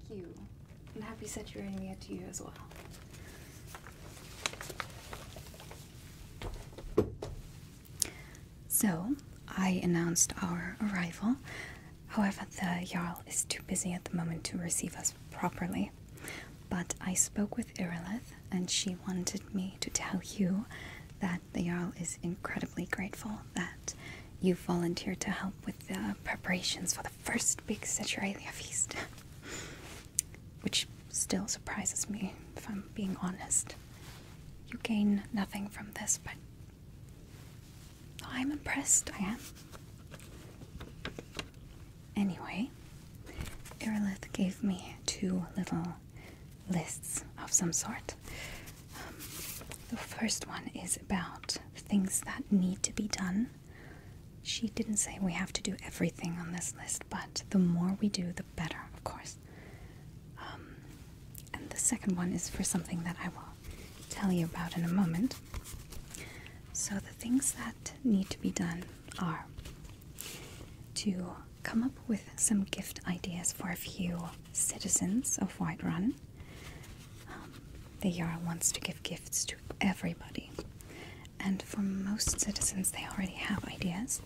you. And happy Saturalia to you as well. So, I announced our arrival. However, the Jarl is too busy at the moment to receive us properly. But I spoke with Irilith, and she wanted me to tell you that the Jarl is incredibly grateful that you volunteered to help with the preparations for the first big Saturalia feast. Which still surprises me, if I'm being honest. You gain nothing from this, but I'm impressed, I am. Anyway, Irilith gave me 2 little lists of some sort. The first one is about things that need to be done. She didn't say we have to do everything on this list, but the more we do, the better, of course. And the second one is for something that I will tell you about in a moment. So the things that need to be done are to come up with some gift ideas for a few citizens of Whiterun. The Jarl wants to give gifts to everybody, and for most citizens they already have ideas,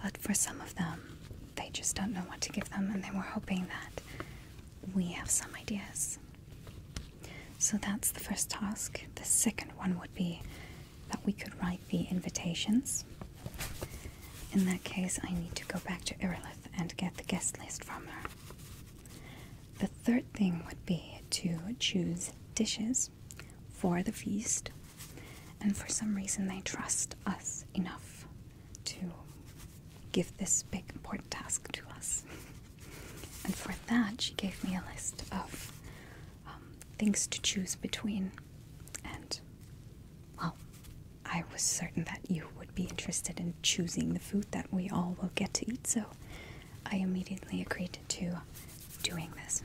but for some of them they just don't know what to give them, and they were hoping that we have some ideas. So that's the first task. The second one would be that we could write the invitations. In that case, I need to go back to Irilith and get the guest list from her. The third thing would be to choose dishes for the feast, and for some reason they trust us enough to give this big important task to us. And for that, she gave me a list of things to choose between, and well, I was certain that you would be interested in choosing the food that we all will get to eat, so I immediately agreed to doing this.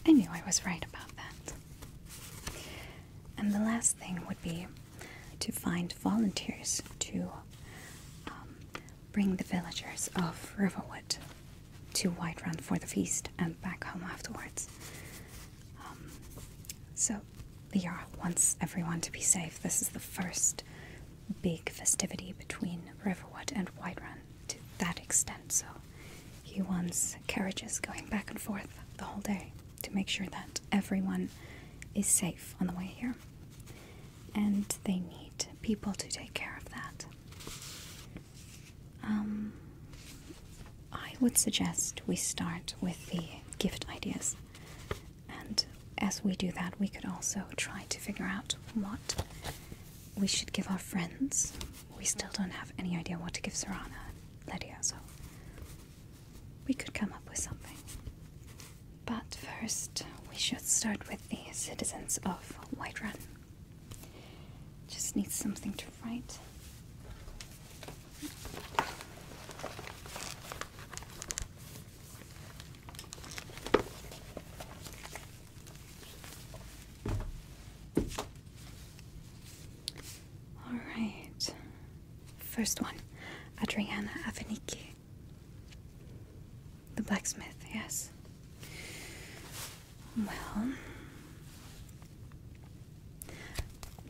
I knew I was right about that. And the last thing would be to find volunteers to bring the villagers of Riverwood to Whiterun for the feast and back home afterwards. So the Jarl wants everyone to be safe. This is the first big festivity between Riverwood and Whiterun to that extent, so he wants carriages going back and forth the whole day to make sure that everyone is safe on the way here. And they need people to take care of that. I would suggest we start with the gift ideas. And as we do that, we could also try to figure out what we should give our friends. We still don't have any idea what to give Serana and Lydia, so we could come up with something. But first, we should start with the citizens of Whiterun. Just need something to write. Alright. First one, Adriana Aveniki. The blacksmith, yes. Well,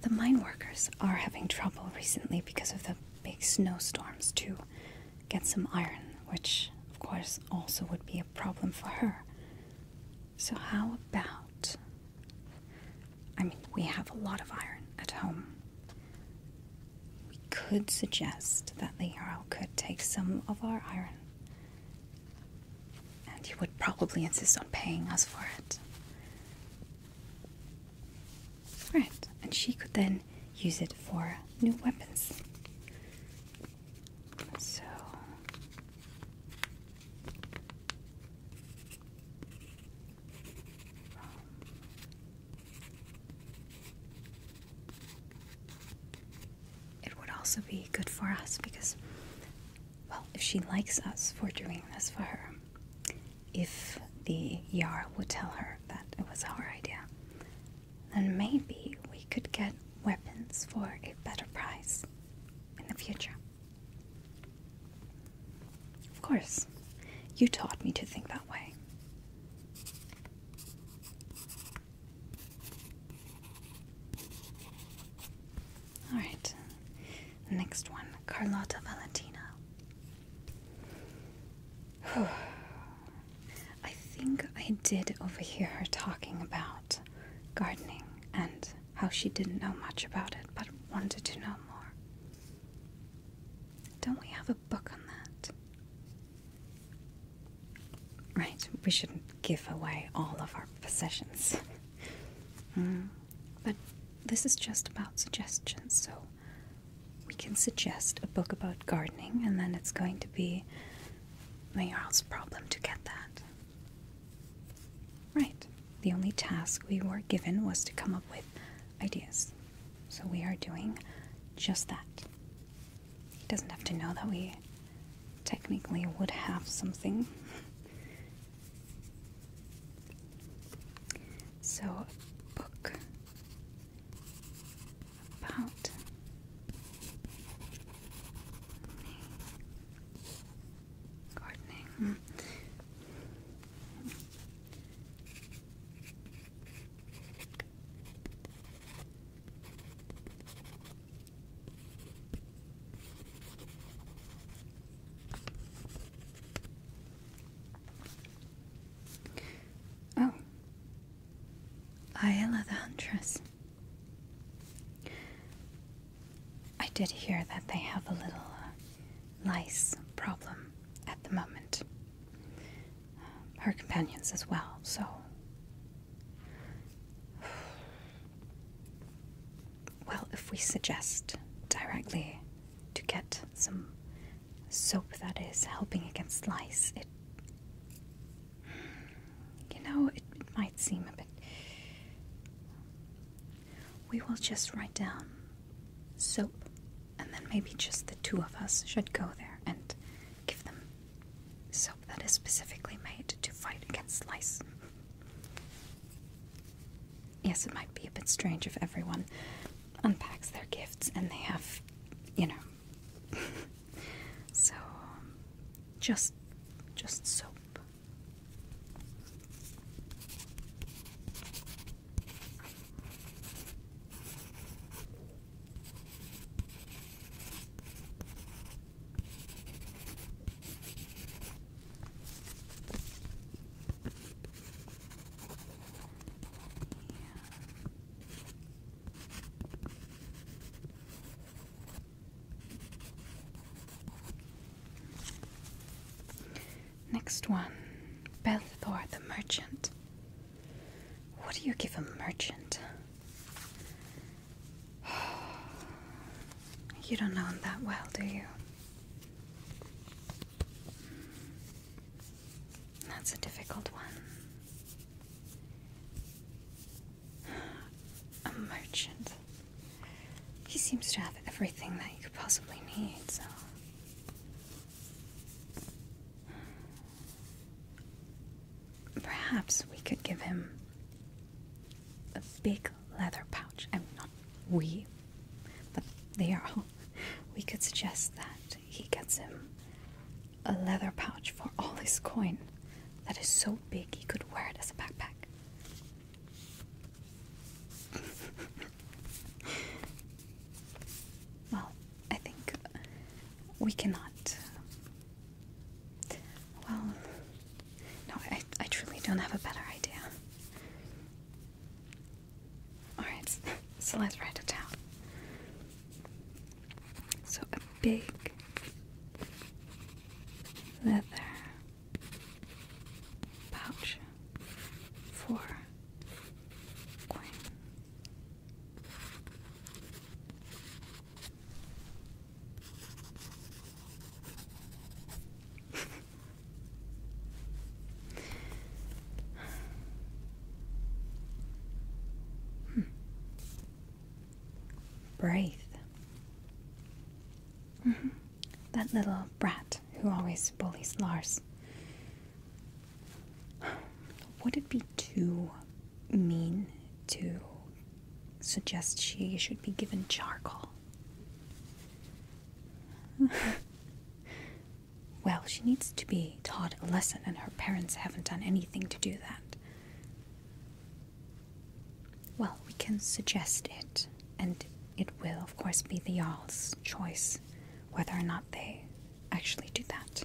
the mine workers are having trouble recently because of the big snowstorms to get some iron, which of course also would be a problem for her. So how about, I mean, we have a lot of iron at home. We could suggest that the Jarl could take some of our iron, and he would probably insist on paying us for it. Right, and she could then use it for new weapons. So it would also be good for us because, well, if she likes us for doing this for her, if the Jarl would tell her that it was our idea, then maybe we could get weapons for a better price in the future. Of course, you taught me to think that way. Next one, Carlotta Valentina. I think I did overhear her talking about gardening and how she didn't know much about it, but wanted to know more. Don't we have a book on that? Right, we shouldn't give away all of our possessions. But this is just about suggestions, so we can suggest a book about gardening, and then it's going to be the Jarl's problem to get that. Right. The only task we were given was to come up with ideas. So we are doing just that. He doesn't have to know that we technically would have something. So, a book about gardening. Oh, Ayala the Huntress. I did hear that they have a little lice problem at the moment. Her companions as well, so... Well, if we suggest directly to get some soap that is helping against lice, it might seem a bit... We will just write down soap, and then maybe just the two of us should go there and give them soap that is specifically made to fight against lice. Yes, it might be a bit strange if everyone unpacks their gifts and they have, so, just soap. Next one, Belthor the Merchant. What do you give a merchant? You don't know him that well, do you? That's a difficult one. A merchant. He seems to have everything that you could possibly need, so... Perhaps we could give him a big leather pouch. I mean, not we, but they are all. We could suggest that he gets him a leather pouch for all his coin that is so big he could wear it as a backpack. Well, I think we cannot. Well, no, I truly don't have a better idea. Alright, so let's write it down. So a big leather pouch for coin. Braith. That little brat who always bullies Lars. Would it be too mean to suggest she should be given charcoal? Well, she needs to be taught a lesson, and her parents haven't done anything to do that. Well, we can suggest it, and it will, of course, be the Jarl's choice whether or not they actually do that.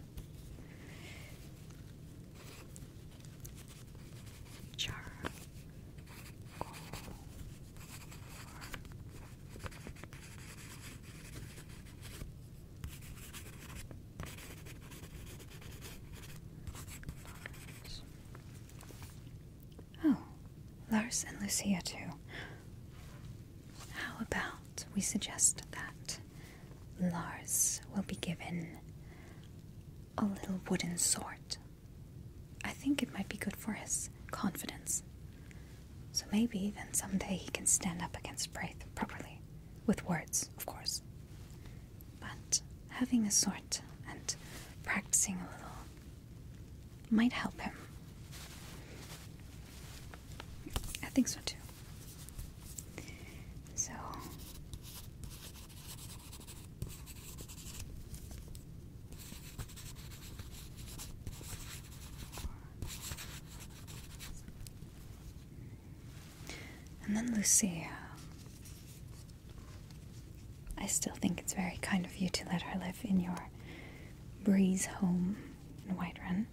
Oh, Lars and Lucia too. How about we suggest that Lars will be given a little wooden sword? I think it might be good for his confidence. So maybe then someday he can stand up against Braith properly. With words, of course. But having a sword and practicing a little might help him. I think so too. So and then Lucia. I still think it's very kind of you to let her live in your breeze home in Whiterun.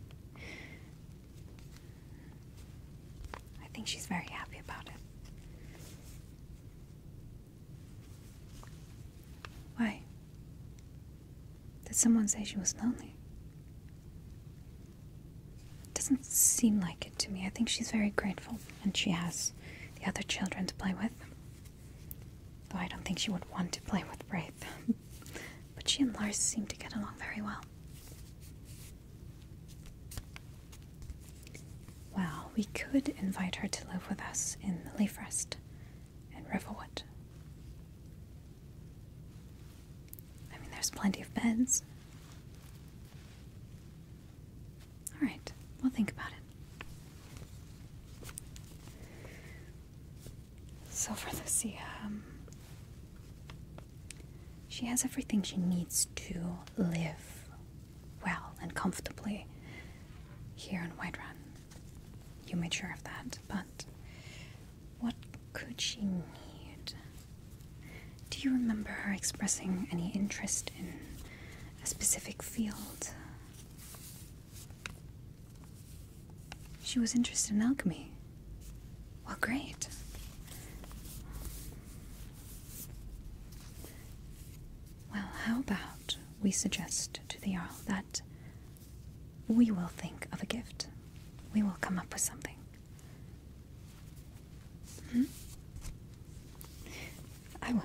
I think she's very happy about it. Why? Did someone say she was lonely? It doesn't seem like it to me. I think she's very grateful, and she has the other children to play with. Though I don't think she would want to play with Braith. But she and Lars seem to get along very well. Well, we could invite her to live with us in the Leaf Rest in Riverwood. I mean, there's plenty of beds. Alright, we'll think about it. So for Lucia, she has everything she needs to live well and comfortably here in Whiterun. You made sure of that, but what could she need? Do you remember her expressing any interest in a specific field? She was interested in alchemy. Well, great. Well, how about we suggest to the Jarl that we will think of a gift. We will come up with something. I will.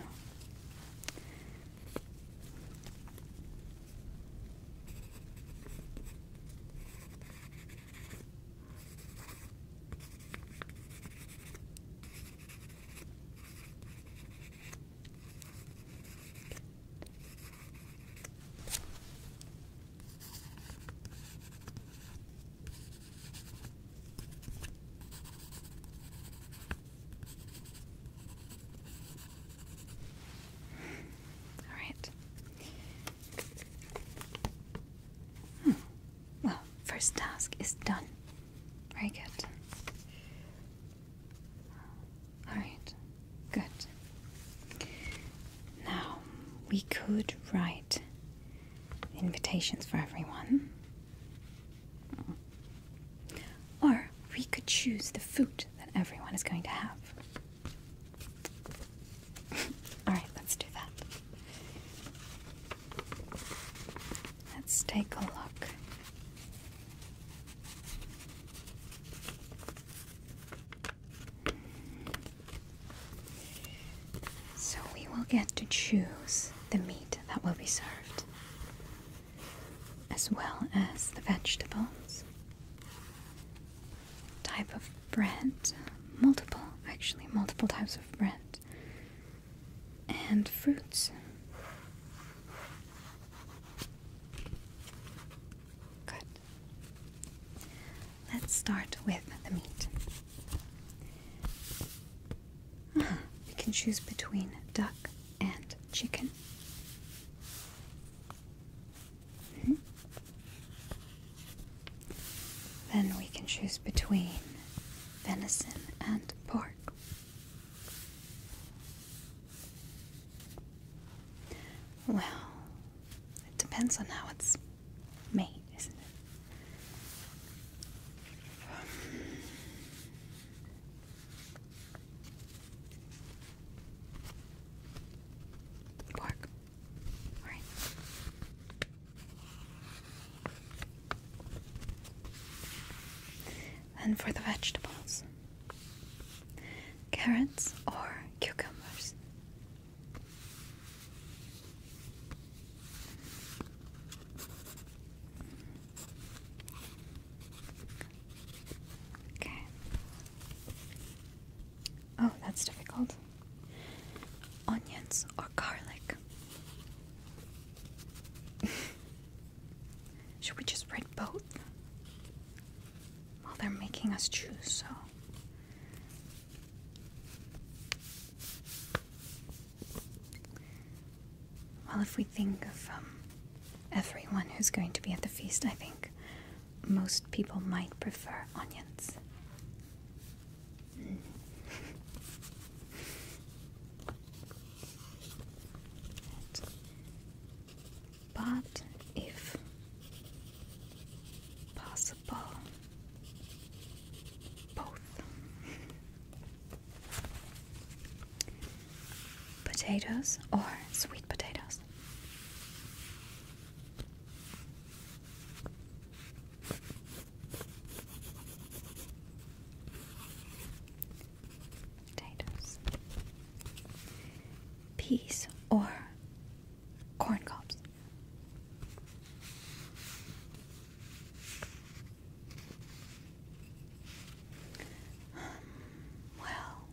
First task is done. Very good. Alright, good. Now, we could write invitations for everyone. Or we could choose the food that everyone is going to have. Alright, let's do that. Let's take a look. Get to choose the meat that will be served, as well as the vegetables, type of bread, multiple types of bread, and fruits. Good. Let's start with the meat. We can choose between duck and chicken. Then we can choose between venison and pork. Well, it depends on how it's made, isn't it? Pork. Alright. Then for the vegetables. Carrots or cucumbers? Okay. Oh, that's difficult. Onions or garlic? Should we just write both? Well, they're making us choose, so. Well, if we think of everyone who's going to be at the feast, I think most people might prefer onions. But if possible, both. Potatoes or sweet potatoes? Potatoes. Peas or corn cobs? Well,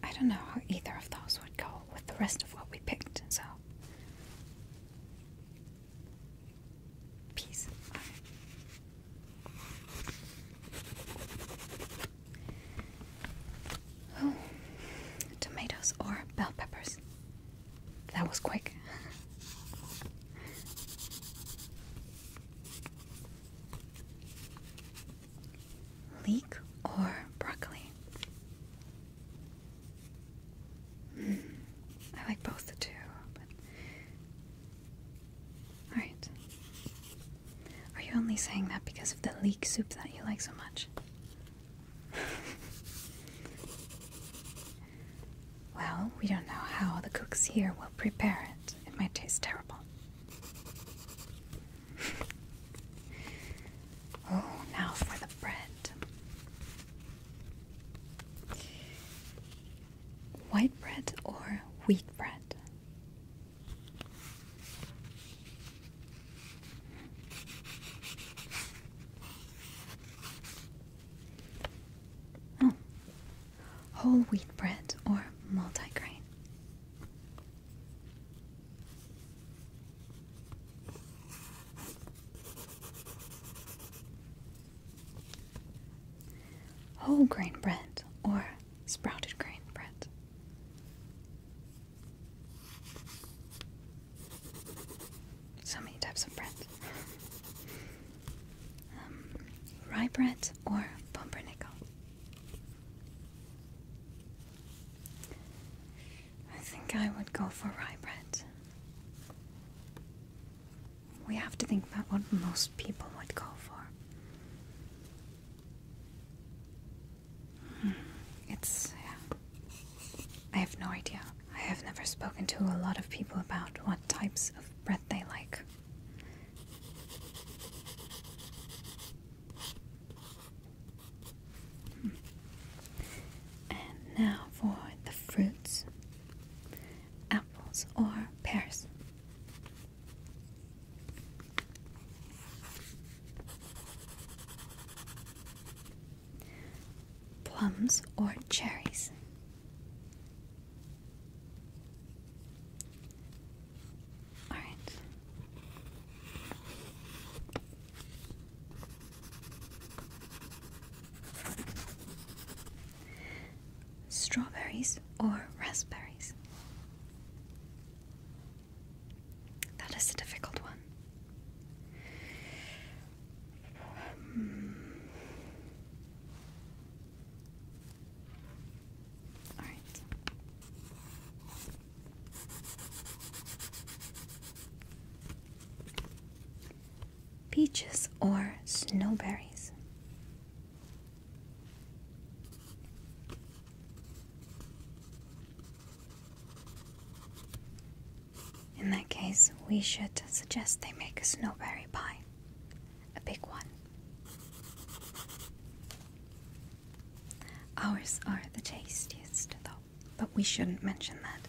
I don't know how either of those would go with the rest of what we picked, so. Peas. Oh, tomatoes or bell peppers? That was quick. Leek or broccoli? I like both the two, but. Alright. Are you only saying that because of the leek soup that you like so much? Well, we don't know how the cooks here will prepare it. It might taste terrible. Oh, now for the bread. White bread or wheat bread? Oh, whole wheat bread or multigrain? Whole grain bread or sprouted grain bread? So many types of bread. Rye bread or pumpernickel? I think I would go for rye bread. We have to think about what most people would go for. Yeah. I have no idea. I have never spoken to a lot of people about what types of bread they like. And now for the fruits. Apples or pears? Plums or cherries? Alright. Strawberries or raspberries? That is a difficult one. Alright. peaches or snowberries? In that case, we should suggest they make a snowberry pie. A big one. Ours are the tastiest, though. But we shouldn't mention that.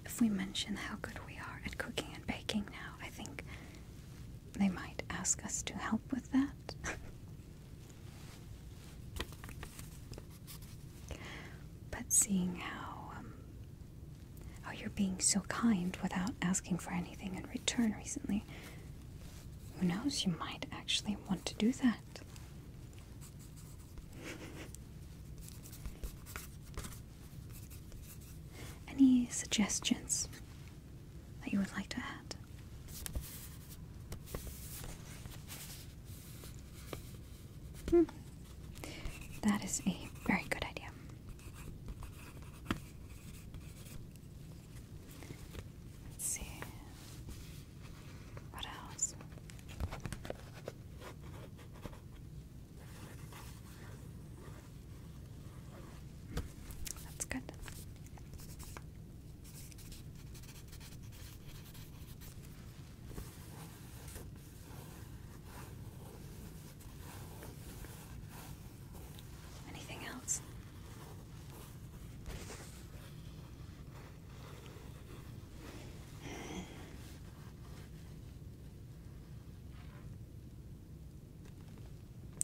If we mention how good we are at cooking and baking now, I think they might ask us to help with that. But seeing how you're being so kind without asking for anything in return recently, who knows, you might actually want to do that. Any suggestions that you would like to add? That is a very good idea. Let's see. What else? That's good. Anything else?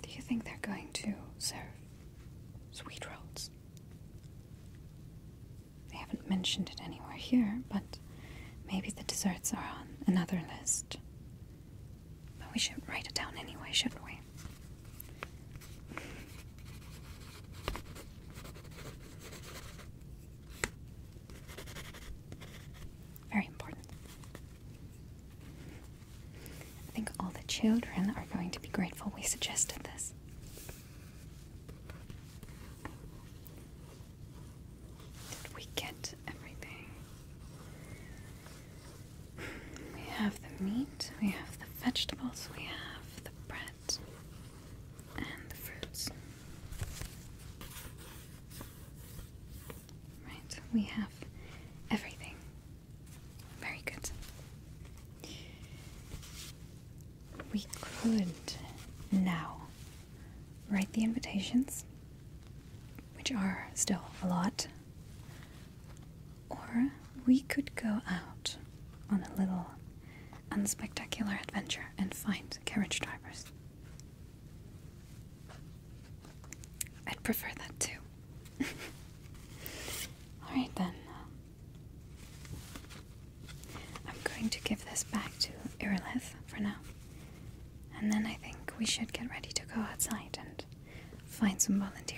Do you think they're going to serve sweet rolls? They haven't mentioned it anywhere here, but maybe the desserts are on another list. But we should write it down anyway, shouldn't we? Very important. I think all the children are going to be grateful we suggested this. Did we get everything? We have the meat, we have the vegetables, we have the bread, and the fruits. Right, we have everything. Very good. We could now write the invitations, which are still a lot, or we could go out on a little unspectacular adventure and find carriage drivers. I'd prefer that too. Alright then. I'm going to give this back to Irilith for now. And then I think we should get ready to go outside and find some volunteers.